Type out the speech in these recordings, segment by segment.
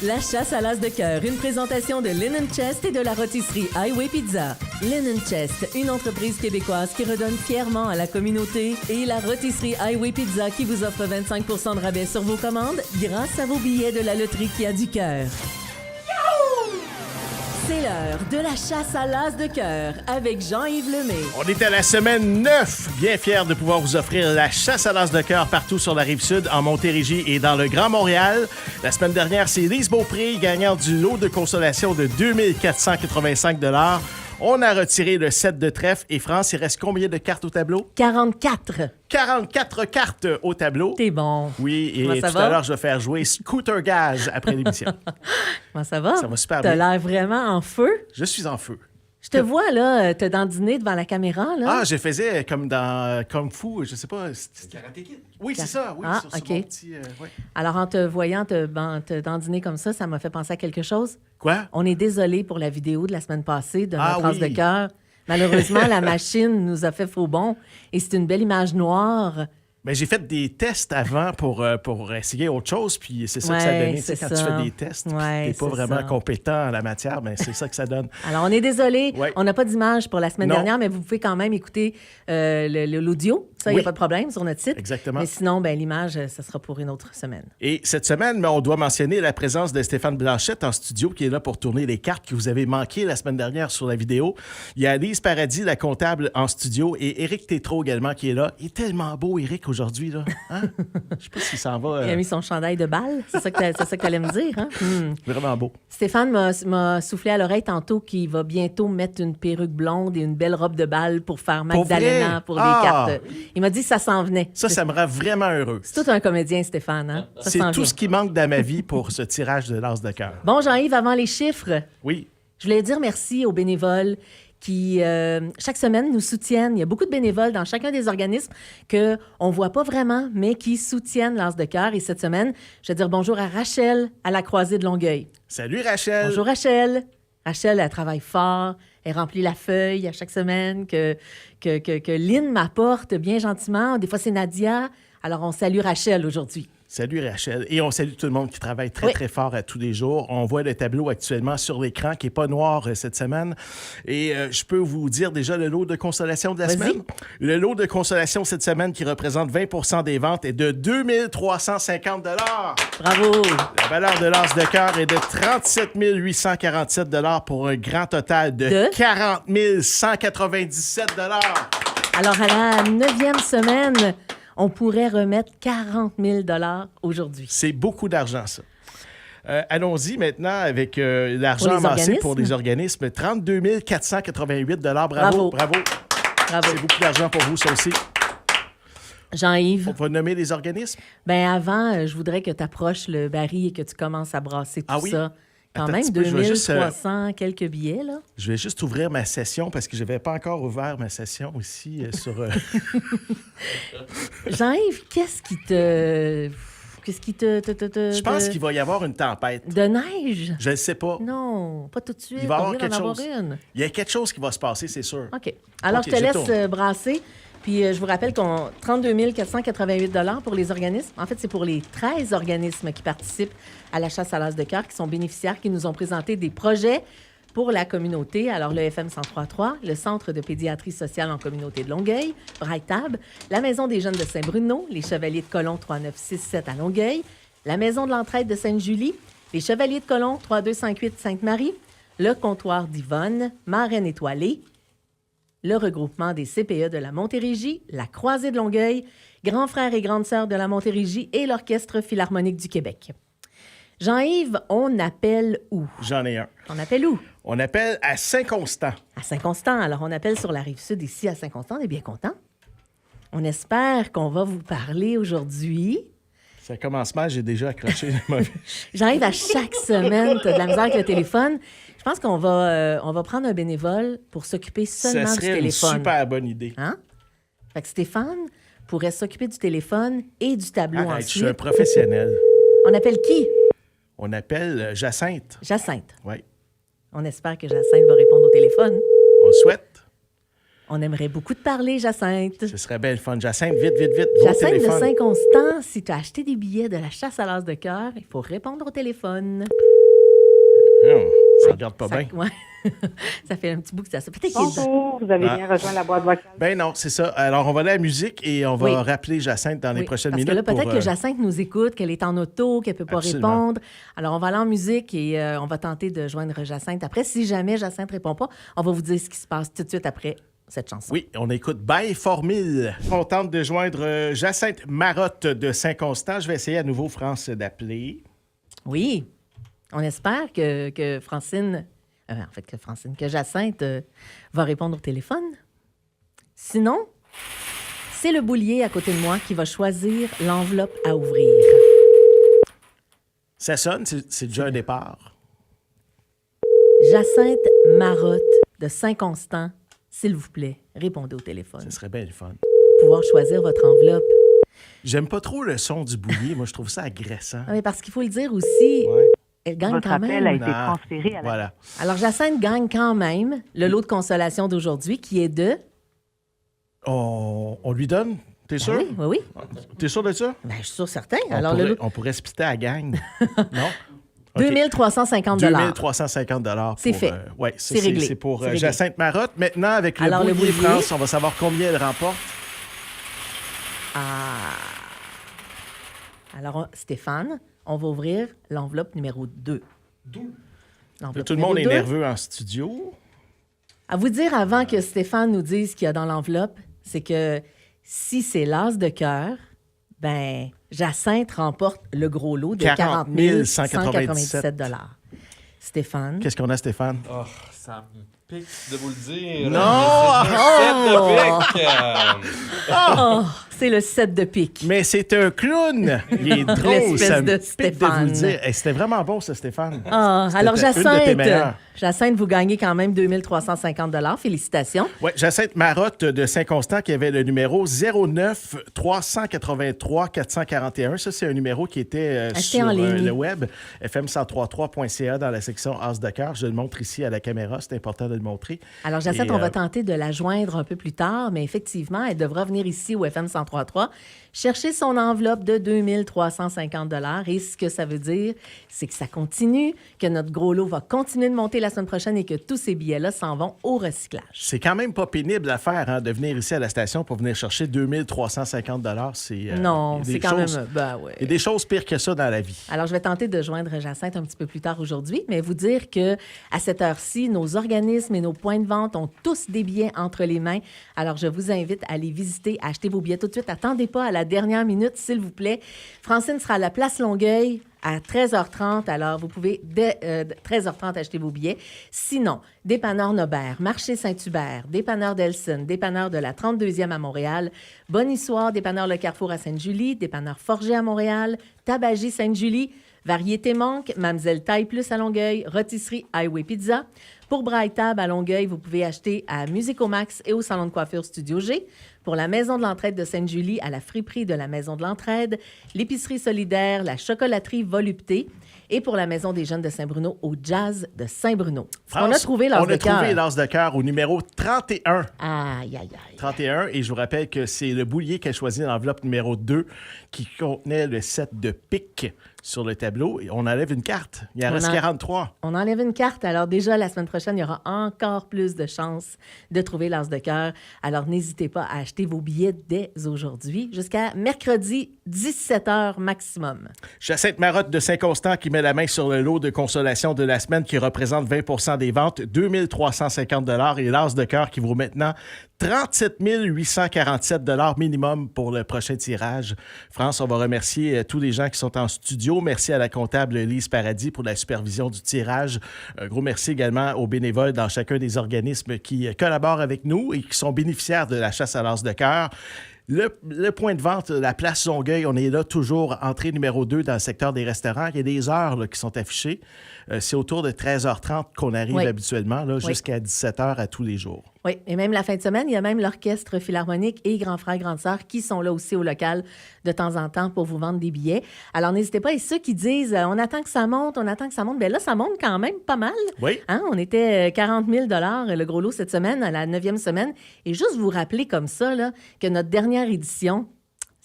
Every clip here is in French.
La chasse à l'as de cœur, une présentation de Linen Chest et de la rôtisserie Highway Pizza. Linen Chest, une entreprise québécoise qui redonne fièrement à la communauté, et la rôtisserie Highway Pizza qui vous offre 25 % de rabais sur vos commandes grâce à vos billets de la loterie qui a du cœur. C'est l'heure de la chasse à l'as de cœur avec Jean-Yves Lemay. On est à la semaine 9, bien fiers de pouvoir vous offrir la chasse à l'as de cœur partout sur la Rive-Sud, en Montérégie et dans le Grand Montréal. La semaine dernière, c'est Lise Beaupré, gagnante du lot de consolation de 2485 $. On a retiré le set de trèfle. Et France, il reste combien de cartes au tableau? 44. 44 cartes au tableau. T'es bon. Oui, et Comment ça tout va? à l'heure, je vais faire jouer Scooter Gaz après l'émission. Comment ça va? Ça va super T'as bien. l'air vraiment en feu. Je suis en feu. Je te vois, là, te dandiner devant la caméra, là. Ah, je faisais comme dans Kung Fu, je sais pas. Karate Kid. Oui, c'est ça. Oui, Ah, sur OK. mon petit... ouais. Alors, en te voyant te dandiner comme ça m'a fait penser à quelque chose. Quoi? On est désolé pour la vidéo de la semaine passée de Ah notre as oui. de cœur. Malheureusement, la machine nous a fait faux bond et c'est une belle image noire. Mais j'ai fait des tests avant pour essayer autre chose, puis c'est ça que ça Ouais, donnait. Tu sais, c'est quand ça. tu fais des tests, puis Ouais, t'es pas c'est vraiment ça. compétent en la matière, mais c'est ça que ça donne. Alors, on est désolé. Ouais. On n'a pas d'image pour la semaine Non. dernière, mais vous pouvez quand même écouter l'audio. Ça, il n'y a Oui. pas de problème sur notre site. Exactement. Mais sinon, ben, l'image, ça sera pour une autre semaine. Et cette semaine, on doit mentionner la présence de Stéphane Blanchette en studio, qui est là pour tourner les cartes que vous avez manquées la semaine dernière sur la vidéo. Il y a Lise Paradis, la comptable, en studio, et Éric Tétrault également, qui est là. Il est tellement beau, Éric, aujourd'hui, là. Hein? Je sais pas s'il s'en va. Il a mis son chandail de balle. C'est ça que tu allais me dire, hein? Vraiment beau. Stéphane m'a soufflé à l'oreille tantôt qu'il va bientôt mettre une perruque blonde et une belle robe de balle pour faire Pour Magdalena vrai? pour les Ah! cartes. Il m'a dit que ça s'en venait. Ça me rend vraiment heureux. C'est tout un comédien, Stéphane. Hein? Ça C'est s'en tout vient. ce qui manque dans ma vie pour ce tirage de l'as de cœur. Bon, Jean-Yves, avant les chiffres, Oui. je voulais dire merci aux bénévoles qui, chaque semaine, nous soutiennent. Il y a beaucoup de bénévoles dans chacun des organismes qu'on ne voit pas vraiment, mais qui soutiennent l'as de cœur. Et cette semaine, je vais dire bonjour à Rachel à la Croisée de Longueuil. Salut, Rachel. Bonjour, Rachel. Rachel, elle travaille fort. Elle remplit la feuille à chaque semaine que Lynn m'apporte bien gentiment. Des fois, c'est Nadia. Alors, on salue Rachel aujourd'hui. Salut Rachel. Et on salue tout le monde qui travaille très, Oui. très fort à tous les jours. On voit le tableau actuellement sur l'écran qui n'est pas noir cette semaine. Et je peux vous dire déjà le lot de consolation de la Vas-y. semaine. Le lot de consolation cette semaine qui représente 20 % des ventes est de 2350 $. Bravo. La valeur de l'as de cœur est de 37 847 $ pour un grand total de 40 197 $. Alors, à la 9e semaine, on pourrait remettre 40 000 $ aujourd'hui. C'est beaucoup d'argent, ça. Allons-y maintenant avec l'argent Pour les amassé organismes. pour les organismes. 32 488 $. Bravo, Bravo. bravo. Bravo. C'est beaucoup d'argent pour vous, ça aussi. On Jean-Yves, va nommer les organismes. ben avant, je voudrais que tu approches le baril et que tu commences à brasser tout Ah oui? ça. Quand Attends un même, petit peu, je vais juste, 2300 quelques billets, là. Je vais juste ouvrir ma session parce que je n'avais pas encore ouvert ma session ici sur... Jean-Yves, qu'est-ce qui te... Je pense qu'il va y avoir une tempête. De neige? Je ne sais pas. Non, pas tout de suite. Il va y On avoir vient d'en quelque avoir chose. une. Il y a quelque chose qui va se passer, c'est sûr. OK. Alors, OK, je te je laisse tourne. brasser. Puis, je vous rappelle qu'on 32 488 $ pour les organismes. En fait, c'est pour les 13 organismes qui participent à la chasse à l'as de cœur, qui sont bénéficiaires, qui nous ont présenté des projets pour la communauté. Alors, le FM 103.3, le Centre de pédiatrie sociale en communauté de Longueuil, Brighttab, la Maison des jeunes de Saint-Bruno, les Chevaliers de Colomb 3967 à Longueuil, la Maison de l'entraide de Sainte-Julie, les Chevaliers de Colomb 3258 Sainte-Marie, le Comptoir d'Yvonne, Marraine étoilée, le regroupement des CPE de la Montérégie, la Croisée de Longueuil, Grands frères et grandes sœurs de la Montérégie et l'Orchestre philharmonique du Québec. Jean-Yves, on appelle où? J'en ai un. On appelle où? On appelle à Saint-Constant. À Saint-Constant. Alors, on appelle sur la Rive-Sud ici à Saint-Constant. On est bien content. On espère qu'on va vous parler aujourd'hui. Ça commence mal, j'ai déjà accroché le mauvais. Jean-Yves, à chaque semaine, tu as de la misère avec le téléphone. Je pense qu'on va prendre un bénévole pour s'occuper seulement Ça du serait une téléphone. super bonne idée. Hein? Fait que Stéphane pourrait s'occuper du téléphone et du tableau Arrête, je suis un ensuite. professionnel. On appelle qui? On appelle Jacinthe. Jacinthe. Oui. On espère que Jacinthe va répondre au téléphone. On le souhaite. On aimerait beaucoup te parler, Jacinthe. Ce serait bien le fun. Jacinthe, vite, vite, vite. Vos Jacinthe de téléphones. Saint-Constant, si tu as acheté des billets de la chasse à l'as de cœur, il faut répondre au téléphone. Ça regarde pas bien. Ouais. Ça fait un petit bout que ça. Peut-être qu'il est dedans. Bonjour, vous avez bien rejoint la boîte vocale. Ben non, c'est ça. Alors, on va aller à la musique et on va Oui. rappeler Jacinthe dans les Oui, prochaines parce minutes. que là, peut-être pour, que Jacinthe nous écoute, qu'elle est en auto, qu'elle ne peut pas Absolument. répondre. Alors, on va aller en musique et on va tenter de joindre Jacinthe. Après, si jamais Jacinthe ne répond pas, on va vous dire ce qui se passe tout de suite après cette chanson. Oui, on écoute Bail Formule. On tente de joindre Jacinthe Marotte de Saint-Constant. Je vais essayer à nouveau, France, d'appeler. Oui. On espère que Francine... que Jacinthe va répondre au téléphone. Sinon, c'est le boulier à côté de moi qui va choisir l'enveloppe à ouvrir. Ça sonne, c'est déjà un départ. Jacinthe Marotte de Saint-Constant, s'il vous plaît, répondez au téléphone. Ce serait bien le fun. Pour pouvoir choisir votre enveloppe. J'aime pas trop le son du boulier. Moi, je trouve ça agressant. Ah, mais parce qu'il faut le dire aussi, Ouais. elle gagne Votre quand appel a même. été transféré à la... Voilà. Alors, Jacinthe gagne quand même le lot de consolation d'aujourd'hui qui est de... On lui donne? T'es sûr? Oui, oui, oui. T'es sûr de ça? Ben, je suis sûr certain. On Alors, pourrait, le lot... on pourrait splitter à la gang. Non? OK. 2350 2350 $. C'est fait. Oui, C'est réglé. C'est pour C'est réglé. Jacinthe Marotte. Maintenant, avec le Alors, le boulier boulier. France, on va savoir combien elle remporte. Ah. Alors, Stéphane, on va ouvrir l'enveloppe numéro 2. Là, tout le monde est nerveux en studio. À vous dire avant que Stéphane nous dise ce qu'il y a dans l'enveloppe, c'est que si c'est l'as de cœur, ben Jacinthe remporte le gros lot de 40 197 $. Stéphane. Qu'est-ce qu'on a, Stéphane? Oh, ça me pique de vous le dire. Non! Oh, c'est le 7 de pique. Mais c'est un clown! Il est drôle, L'espèce ça me de pique de vous Stéphane. le dire. Hey, c'était vraiment bon, ça, Stéphane. Ah, C'était alors une de tes meilleures. Jacinthe, vous gagnez quand même 2350 $. Félicitations. Oui, Jacinthe Marotte de Saint-Constant qui avait le numéro 09 383 441. Ça, c'est un numéro qui était Acheté sur en ligne. le web, fm1033.ca dans la section As de cœur. Je le montre ici à la caméra, c'est important de le montrer. Alors, Jacinthe, Et, on va tenter de la joindre un peu plus tard, mais effectivement, elle devra venir ici au FM 103.3 chercher son enveloppe de 2350 $ Et ce que ça veut dire, c'est que ça continue, que notre gros lot va continuer de monter la semaine prochaine et que tous ces billets-là s'en vont au recyclage. C'est quand même pas pénible à faire, hein, de venir ici à la station pour venir chercher 2350 $. C'est, Non, il y a c'est des quand choses- même... Ben ouais. Il y a des choses pires que ça dans la vie. Alors, je vais tenter de joindre Jacinthe un petit peu plus tard aujourd'hui, mais vous dire que à cette heure-ci, nos organismes et nos points de vente ont tous des billets entre les mains. Alors, je vous invite à les visiter, à acheter vos billets tout de suite. Attendez pas à la dernière minute, s'il vous plaît. Francine sera à la Place Longueuil à 13h30. Alors, vous pouvez, dès 13h30, acheter vos billets. Sinon, Dépanneur Nobert, Marché Saint-Hubert, Dépanneur Delson, Dépanneur de la 32e à Montréal, Bonne-Histoire, Dépanneur Le Carrefour à Sainte-Julie, Dépanneur Forger à Montréal, Tabagie Sainte-Julie, Variété Monk, Mamzelle Taille Plus à Longueuil, Rôtisserie Highway Pizza. Pour Braille Tab à Longueuil, vous pouvez acheter à Musicomax et au salon de coiffure Studio G. Pour la Maison de l'Entraide de Sainte-Julie, à la friperie de la Maison de l'Entraide, l'épicerie solidaire, la chocolaterie Volupté. Et pour la Maison des Jeunes de Saint-Bruno, au Jazz de Saint-Bruno. On a trouvé l'as On de a trouvé cœur. l'as de cœur au numéro 31. Aïe, aïe, aïe. 31, et je vous rappelle que c'est le boulier qui a choisi l'enveloppe numéro 2 qui contenait le set de pique sur le tableau. Et on enlève une carte. Il en reste 43. On enlève une carte. Alors déjà, la semaine prochaine, il y aura encore plus de chances de trouver l'as de cœur. Alors n'hésitez pas à acheter vos billets dès aujourd'hui jusqu'à mercredi, 17h maximum. Jacinthe Marotte de Saint-Constant qui met la main sur le lot de consolation de la semaine qui représente 20 des ventes, 2350 $ et l'as de cœur qui vaut maintenant 37 847 $ minimum pour le prochain tirage. France, on va remercier tous les gens qui sont en studio. Merci à la comptable Lise Paradis pour la supervision du tirage. Un gros merci également aux bénévoles dans chacun des organismes qui collaborent avec nous et qui sont bénéficiaires de la chasse à l'as de cœur. Le point de vente, la place Longueuil, on est là toujours, entrée numéro 2 dans le secteur des restaurants. Il y a des heures là, qui sont affichées. C'est autour de 13h30 qu'on arrive Oui. habituellement, là, jusqu'à 17h à tous les jours. Oui, et même la fin de semaine, il y a même l'Orchestre Philharmonique et Grand Frère, Grande Sœur qui sont là aussi au local de temps en temps pour vous vendre des billets. Alors, n'hésitez pas. Et ceux qui disent on attend que ça monte, bien là, ça monte quand même pas mal. Oui. Hein? On était 40 000 le gros lot cette semaine, à la 9e semaine. Et juste vous rappeler comme ça là, que notre dernière édition,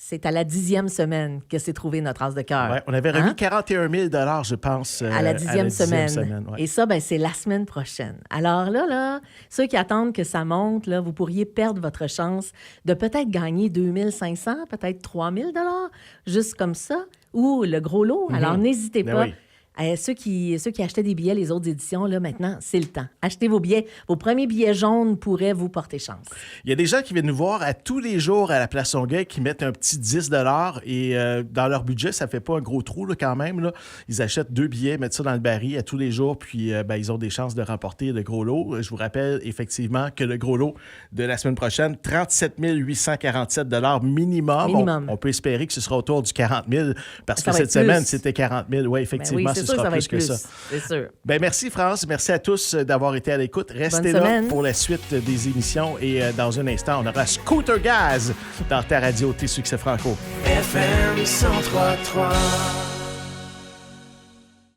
c'est à la 10e semaine que s'est trouvé notre as de cœur. Ouais, on avait remis Hein? 41 000 je pense. À la 10e semaine. Ouais. Et ça, ben, c'est la semaine prochaine. Alors là, ceux qui attendent que ça monte, là, vous pourriez perdre votre chance de peut-être gagner 2 500, peut-être 3 000 juste comme ça, ou le gros lot. Alors, n'hésitez Ben pas. oui. Ceux qui achetaient des billets, les autres éditions, là, maintenant, c'est le temps. Achetez vos billets. Vos premiers billets jaunes pourraient vous porter chance. Il y a des gens qui viennent nous voir à tous les jours à la Place Longueuil qui mettent un petit 10 et dans leur budget, ça fait pas un gros trou là, quand même. Là. Ils achètent 2 billets, mettent ça dans le baril à tous les jours, puis ils ont des chances de remporter le gros lot. Je vous rappelle effectivement que le gros lot de la semaine prochaine, 37 847 minimum. On peut espérer que ce sera autour du 40 000 parce Ça que va cette être plus. semaine, c'était 40 000. Oui, effectivement, c'est ce sûr, sera ça va plus être que plus. ça. C'est sûr. Ben merci France, merci à tous d'avoir été à l'écoute. Restez Bonne là semaine. pour la suite des émissions et dans un instant, on aura Scooter Gaz dans ta radio, tes succès franco. FM 103.3